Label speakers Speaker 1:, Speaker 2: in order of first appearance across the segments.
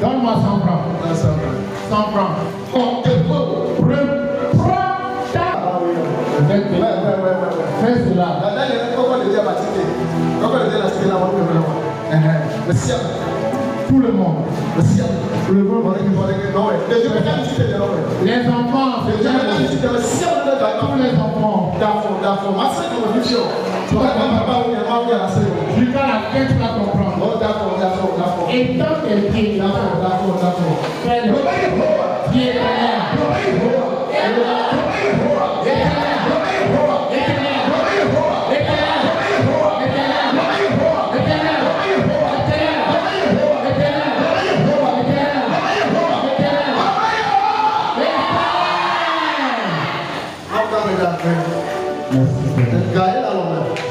Speaker 1: Donne-moi 100 francs. 100 francs. Prends ta. Fais cela. Tout le monde. Tout le monde. Les enfants. Tous les enfants. Jusqu'à la fin, tu vas comprendre. Et tant qu'elle est là, fais-le. Qui est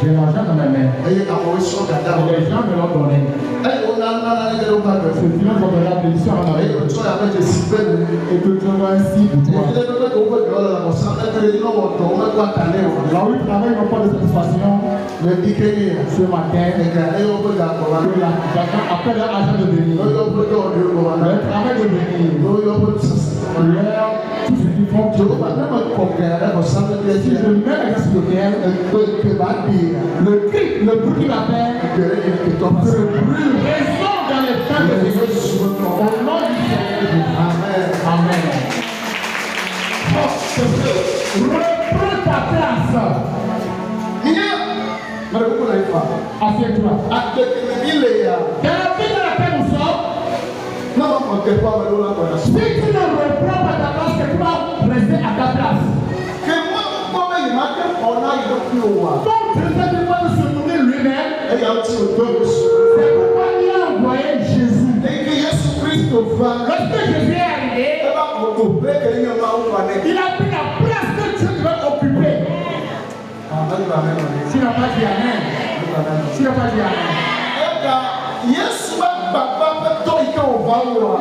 Speaker 1: j'ai l'argent dans ma main. Et les gens me l'ont donné. C'est sinon je vais la bénédiction en arrière. Et que tu auras un signe pour toi. Là où il travaille, ils n'ont pas de satisfaction. Ce matin, après leur argent de bénir, leur travail de bénir, tout ce qu'ils font, si je mets sur le ciel, le cri, le bruit qu'il a fait, que le bruit résonne dans les temps de Jésus. Au nom du Seigneur. Amen. Reprends ta place. Assieds-toi. Dans la vie dans laquelle nous sommes, si tu ne reprends pas ta place, tu vas rester à ta place. Comme Jésus ne peut pas se nourrir lui-même, c'est pourquoi il a envoyé Jésus. Lorsque Jésus est arrivé, il a pris la place que Dieu devait occuper. Tu n'as pas dit Amen. Tu n'as pas dit Amen.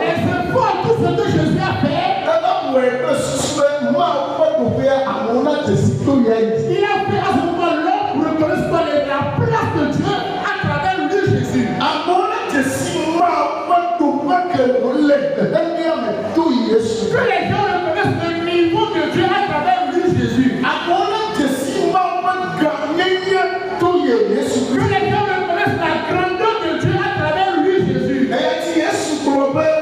Speaker 1: Les efforts, tout ce que Jésus a fait, il a fait à ce moment l'homme pour reconnaître la place de Dieu à travers lui, Jésus. Que les gens reconnaissent le niveau de Dieu à travers lui, Jésus. Que les gens reconnaissent la grandeur de Dieu à travers lui, Jésus.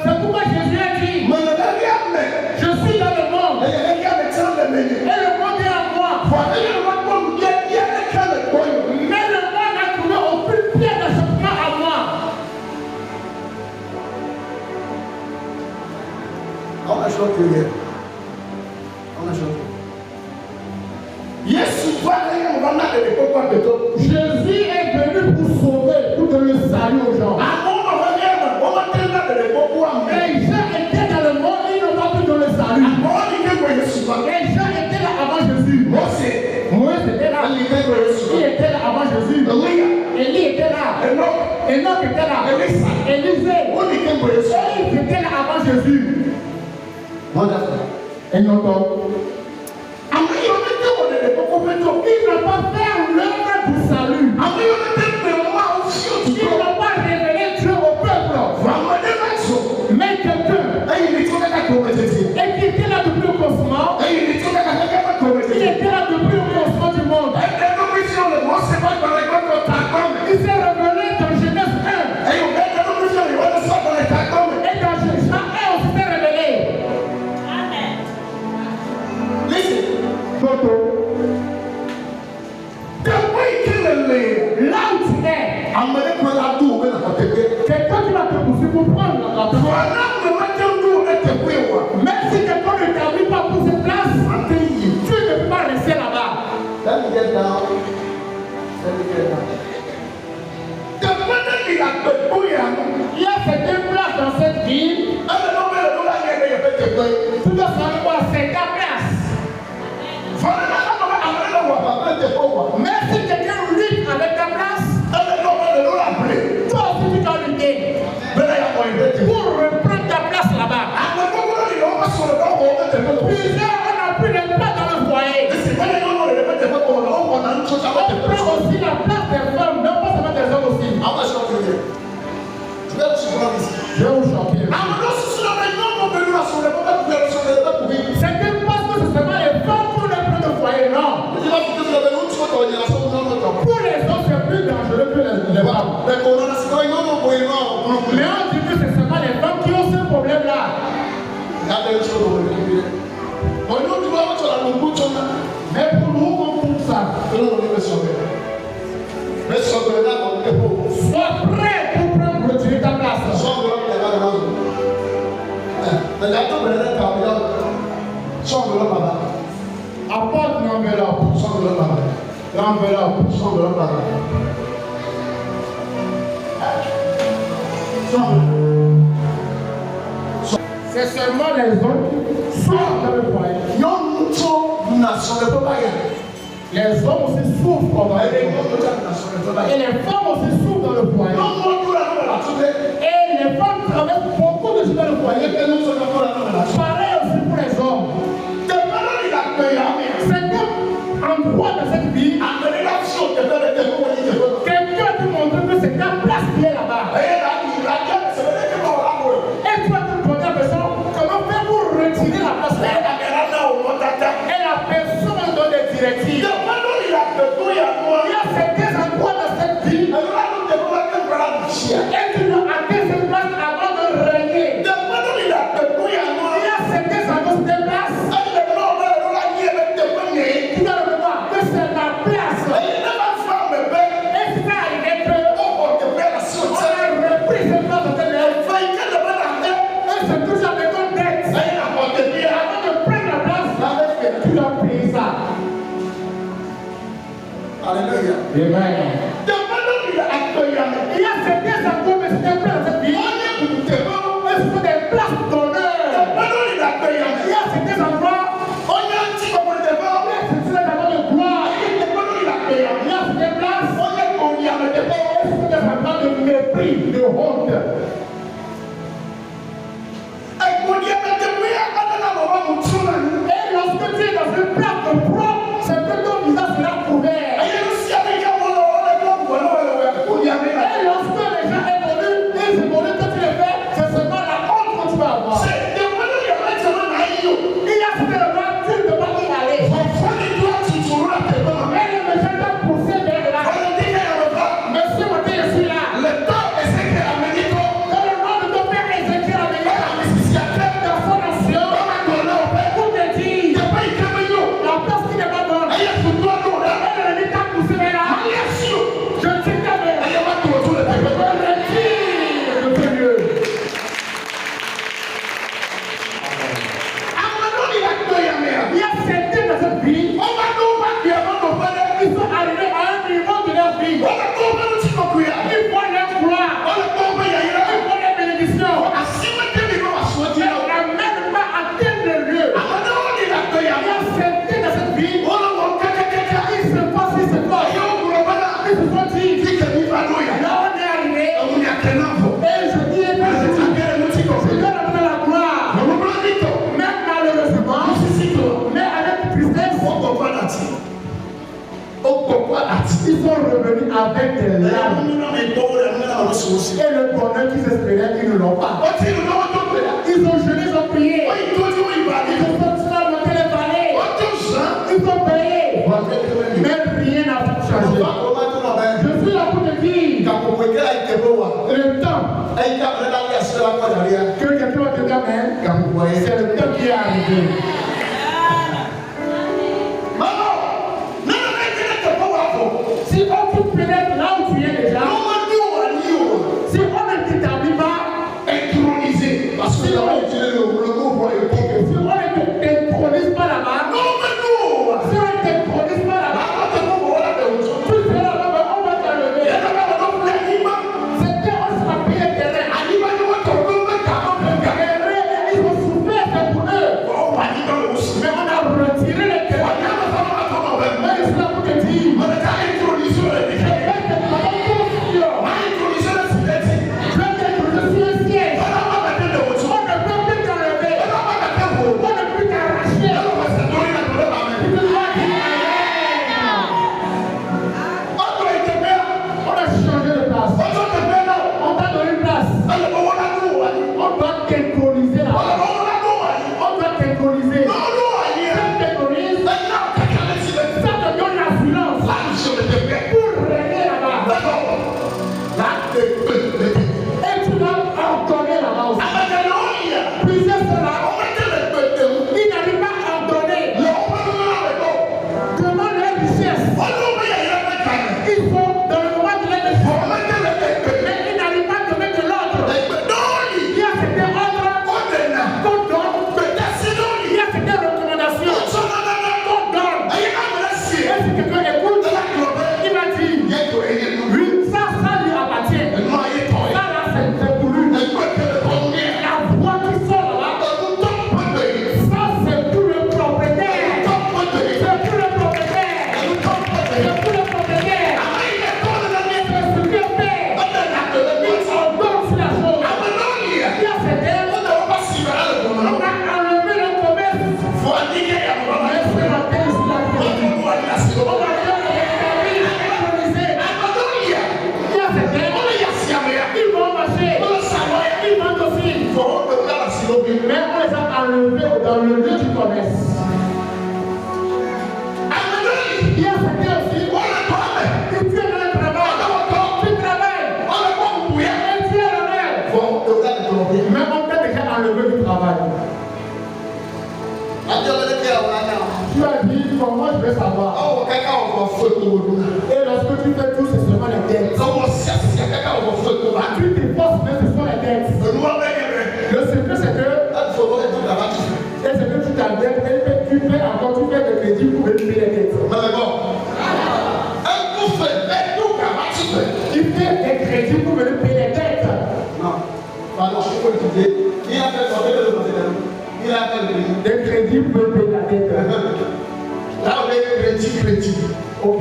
Speaker 1: C'est pourquoi Jésus a dit, je suis dans le monde et le monde est en moi. Mais le monde n'a trouvé aucune pierre d'achoppement à moi. Jésus est venu pour sauver, pour donner le salut aux gens. Les gens étaient dans le monde, ils n'ont pas pu donner le salut. Les gens étaient là avant Jésus. Moïse était là. Il était là avant Jésus. Élie était là. Enoch était là. Élisée. Ils étaient là avant Jésus. Et non, il n'a pas fait l'œuvre du salut. Il n'a pas révélé Dieu au peuple. Mais quelqu'un, et qui était là depuis le commencement, il était là depuis le commencement du monde. Il s'est révélé dans Genèse 1. Et dans Genèse 1 aussi s'est révélé. Amen. Là où tu es, quelqu'un qui va te pousser pour prendre la place. Même si quelqu'un ne t'appuie pas pour cette place, tu ne peux pas rester là-bas. Il y a certaines places dans cette ville. Tu dois savoir c'est ta place. Mais si quelqu'un lutte avec ta place, toi aussi tu dois lutter pour reprendre ta place là-bas. Plusieurs, on n'a plus de place dans le foyer. On prend aussi la place des femmes, non pas seulement des hommes aussi. Je vais vous chanter. Sois prêt pour prendre retirer ta place. Apporte l'enveloppe. C'est seulement les hommes qui sont dans le foyer. Les hommes aussi souffrent pendant le foyer. Et les femmes aussi souffrent dans le foyer. Et les femmes travaillent beaucoup de choses dans le foyer. Pareil aussi pour les hommes. C'est comme en droit de cette vie. Quelqu'un te montre que c'est ta place qui est là-bas. Et toi, tu poses la personne, comment faire pour retirer la place là? Et la personne donne des directives. Il y a certains endroits dans cette vie. Et tu dois atteindre cette place avant de régner. Il y a certains endroits de cette place. Tu dois le voir que c'est la place. Et si ça arrive que on a repris cette place de cette place. Et c'est toujours avec ton texte. Avant de prendre la place, tu dois payer ça.
Speaker 2: Alléluia.
Speaker 1: Amen. Il y a certains endroits, mais c'est des places de vie. Ce sont des places d'honneur. Il y a certains endroits, c'est des endroits de gloire. Il y a certaines places, ce sont des endroits de mépris, de honte. Et lorsque tu es dans une place de propre, c'est que ton visage sera couvert. Et lorsque les gens évoluent, ils évoluent, quand tu les fais, c'est seulement la honte que tu vas avoir. Il y a ce que tu ne peux pas y aller. Et le méchant t'a poussé vers là. Monsieur, moi, je suis là. Dans le nom de ton père Ézéchiel, dans son nation, pour te dire, la place qui n'est pas bonne. Et l'ennemi t'a poussé vers là. Je tire ta main. Je retire le Seigneur. Il y a certains dans cette vie, ils sont arrivés à un niveau de leur vie. Ils voient leur gloire, ils voient les bénédictions. Mais on n'amène pas à tel lieu. Il y a certains dans cette vie, ils se passent, ils se font dire, là on est arrivé. Et je dis, c'est Dieu qui donne la gloire. Même malheureusement, mais avec tristesse, ils sont revenus avec des larmes. Et le bonheur qu'ils espéraient, ils ne l'ont pas. Ils ont jeûné, ils ont prié. Ils ont sorti là, monté les vallées. Ils ont payé. Mais rien n'a changé. Je suis là pour te dire, le temps que quelqu'un te dit, c'est le temps qui est arrivé. Si on te pénètre là où tu es déjà, si on ne t'établit pas, intronisé, parce que là on utilise le mot pour évoquer. Si on ne t'intronise pas là-bas, si on ne t'intronise pas là-bas, tu seras là-bas, on va t'enlever. C'était on sera payé terrain. Ils ont souffert, c'est pour eux. Mais on a retiré les terrains. Mais c'est là pour te dire. Demande leur richesse. enlevé dans le lieu du commerce. Il y a certains aussi, ils viennent dans le travail, tu travailles, et tu es la mère. Mais on t'a déjà enlevé du travail. Tu as dit, comment je vais savoir? Et lorsque tu fais tout, c'est seulement les dettes. Tu te forces, mais ce sont les dettes. Le secret, c'est que tu t'endettes et tu fais encore, tu fais des crédits pour payer les dettes. Il fait des crédits pour payer les dettes. Non. Pardon, je peux l'écouter. Il a fait des crédits pour payer la dette. Là, on est crédit. Ok.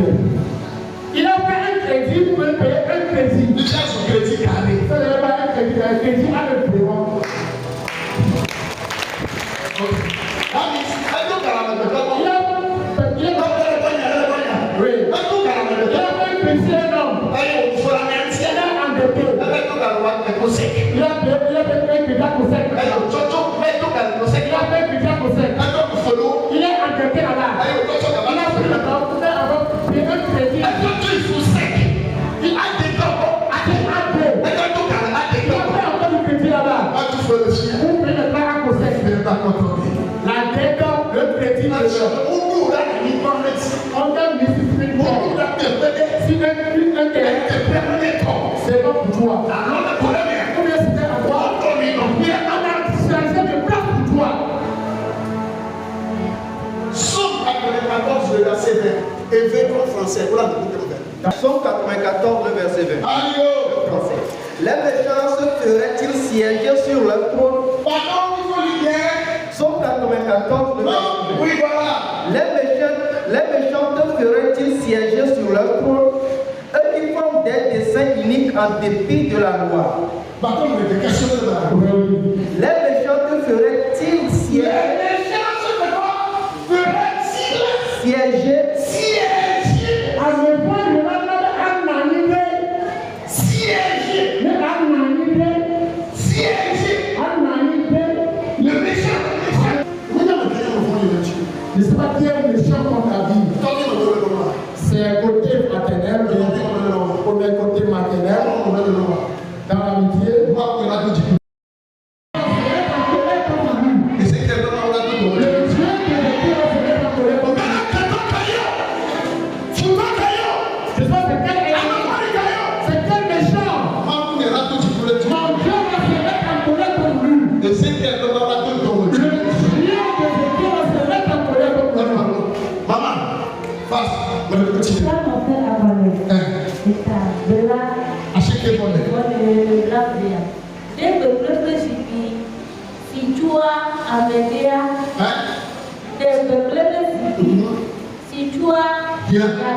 Speaker 1: Il a fait un crédit pour payer un crédit. Il cherche son crédit carré. Ça n'est pas un crédit à le paiement. Il est endetté là-bas. Il a pris le temps pour faire avoir un crédit. Il a fait encore du crédit là-bas. Vous prenez le temps à conseil. La dette, le crédit, on donne discipline. Si un c'est bon pour toi. Combien c'était à toi? On a changé de place pour toi.
Speaker 2: Somme 94, le verset 20. Et 20 en français. Voilà,
Speaker 3: Somme 94, le verset 20. Français. Les méchants se feraient-ils siéger sur leur trône?
Speaker 2: Pardon, il faut lui dire.
Speaker 3: Somme 94, le verset 20.
Speaker 2: Oui, voilà.
Speaker 3: Les méchants te feraient-ils siéger sur leur trône? Eux qui font des desseins iniques en dépit de la loi. Les méchants te feraient-ils siéger? Siéger.
Speaker 1: Ne sais pas qui est méchant comme la vie. C'est un côté fraternel, premier côté maternel, dans l'amitié.
Speaker 2: Yeah.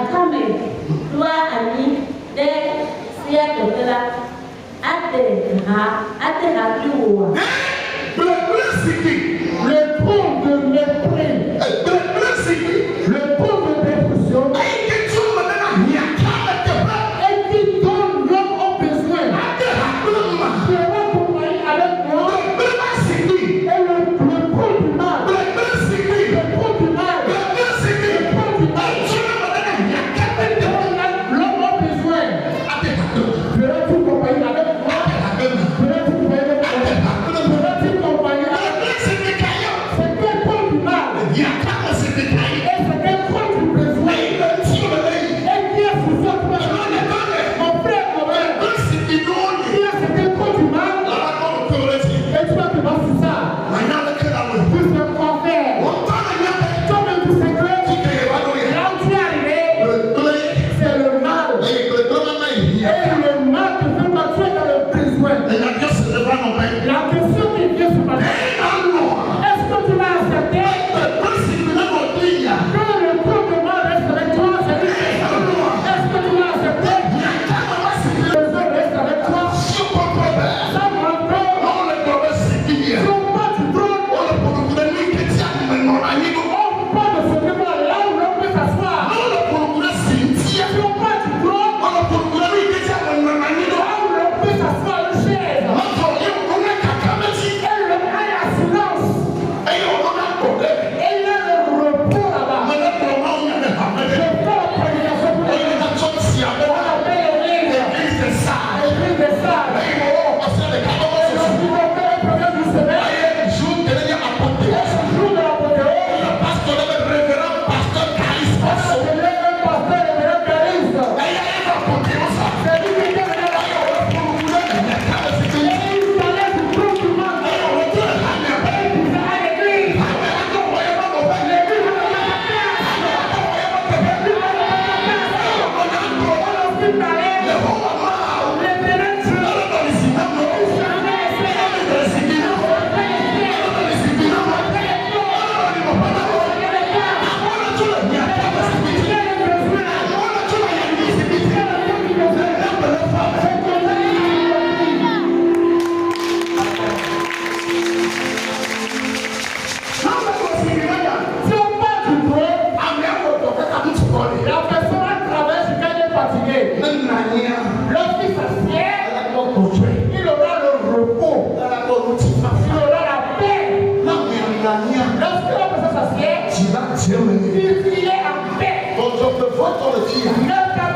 Speaker 1: Lorsque la personne s'assied, il est en paix. Notre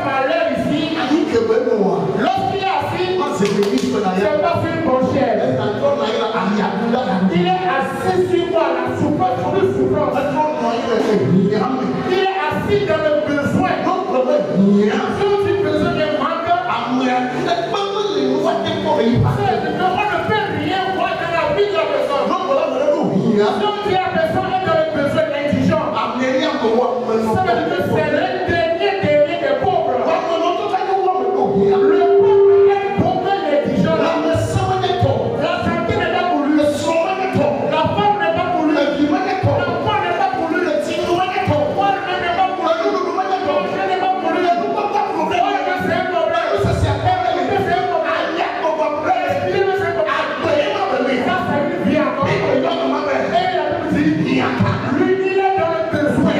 Speaker 1: malheur ici, lorsqu'il est assis, c'est pas sur une banchette. Il est assis sur quoi? La souffrance, sur une souffrance. Il est assis dans le besoin. Si tu as besoin d'un manque, on ne peut rien voir dans la vie de la personne. Si tu as besoin dans le besoin indigent, ça veut dire que c'est le dernier des pauvres. Le pauvre est pauvre indigent. La santé n'est pas pour lui. La femme n'est pas pour lui. L'enfant n'est pas pour lui. Le poil n'est pas pour lui. Le manger n'est pas pour lui. C'est un problème. C'est un problème. Ça, c'est une vie encore. Et la Bible dit, lui, il est dans le besoin.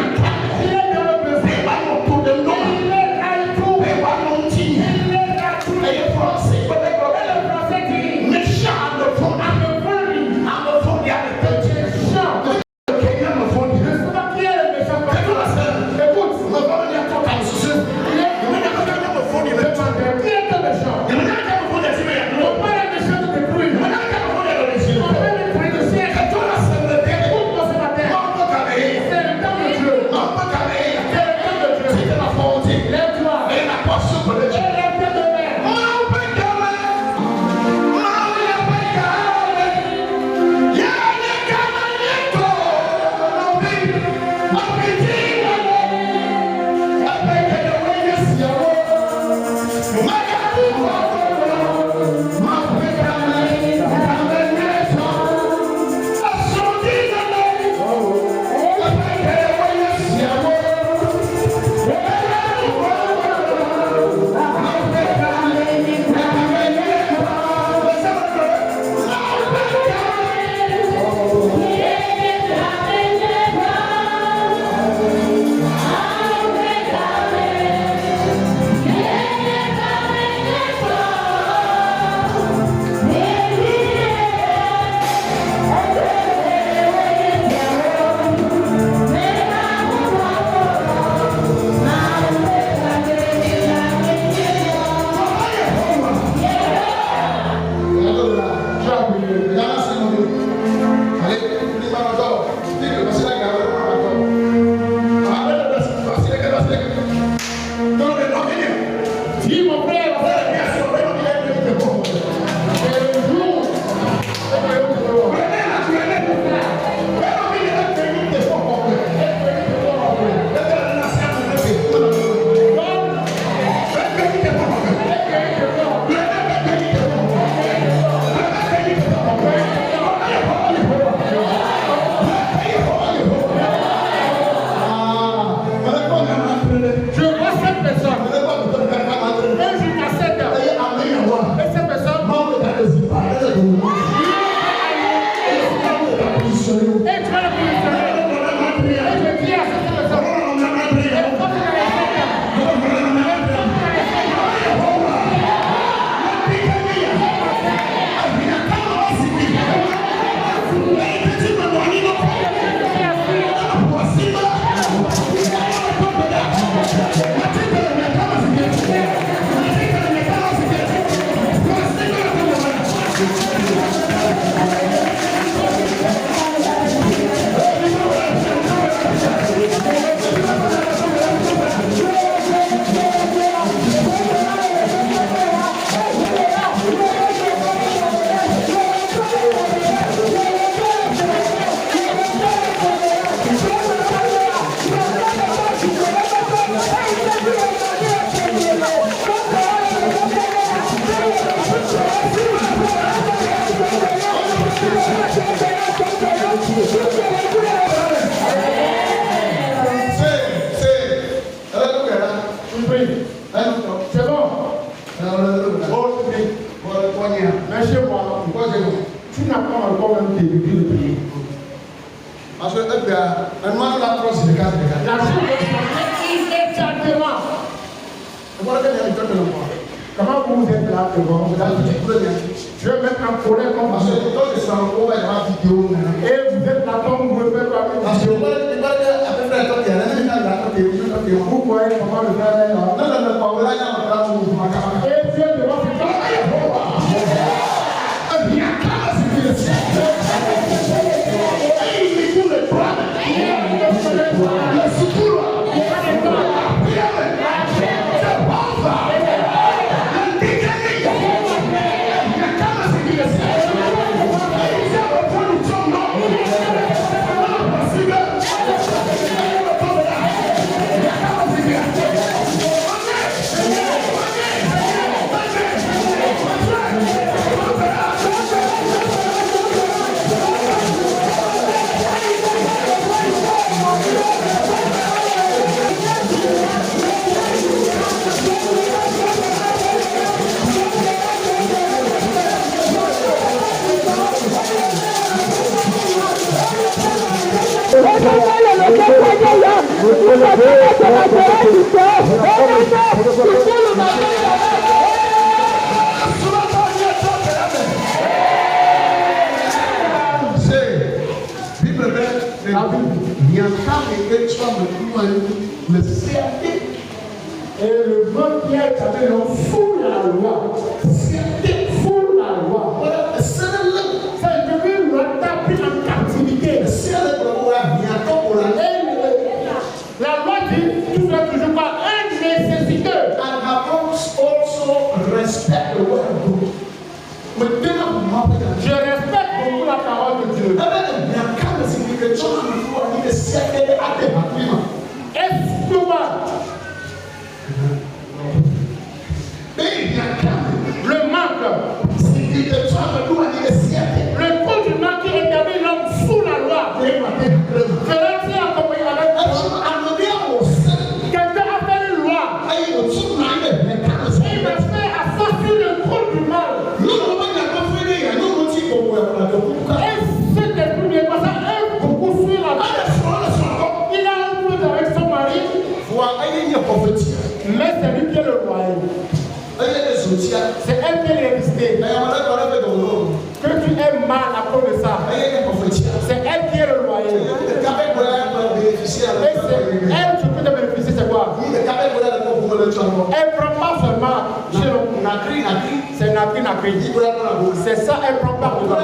Speaker 1: Il est dans le besoin. Il est à tout. Il est à tout. Et le français dit, méchant à me fond. À me fond, il y a le méchant. Je ne sais pas qui est le méchant. Écoute, il est le méchant. On peut les méchants de détruire. On peut les détruire de siècle. Écoute-moi ce matin. C'est le temps de Dieu. C'est le temps de Dieu. Lève-toi. Et lève-toi de mer. Dis mon frère, je vois cette personne. Un jour à 7 heures. Et cette personne, et tu vas le positionner. Et je dis à cette personne, c'est bon. Mais chez moi, tu n'as pas encore même débuté de prier. La chose est exactement. Comment vous êtes là devant? Je vais mettre en colère comme vous. Et vous êtes là comme vous Vous voyez comment le frère est là. Et Dieu devant se faire. Et le bon Pierre avait sous la loi. C'était sous la loi. Ça devait le taper en captivité. La loi dit, tout ça toujours pas un nécessiteux.
Speaker 2: And Amos also respect the word of God.
Speaker 1: Je respecte beaucoup la parole de Dieu. Le manque. Le coup du manque qui établit l'homme sous la loi. Quelqu'un a fait une loi. Il m'a fait associer le coup du mal. Et c'est le premier passage. Un beaucoup sur la loi. Il a un peu avec son mari. Mais c'est lui qui est le royaume. C'est elle qui est l'électricité. Que tu aies mal à cause de ça. C'est elle qui est le royaume. Et c'est elle qui peut te bénéficier, c'est quoi? Elle ne prend pas seulement. C'est Nakri. C'est ça, elle ne prend pas dedans.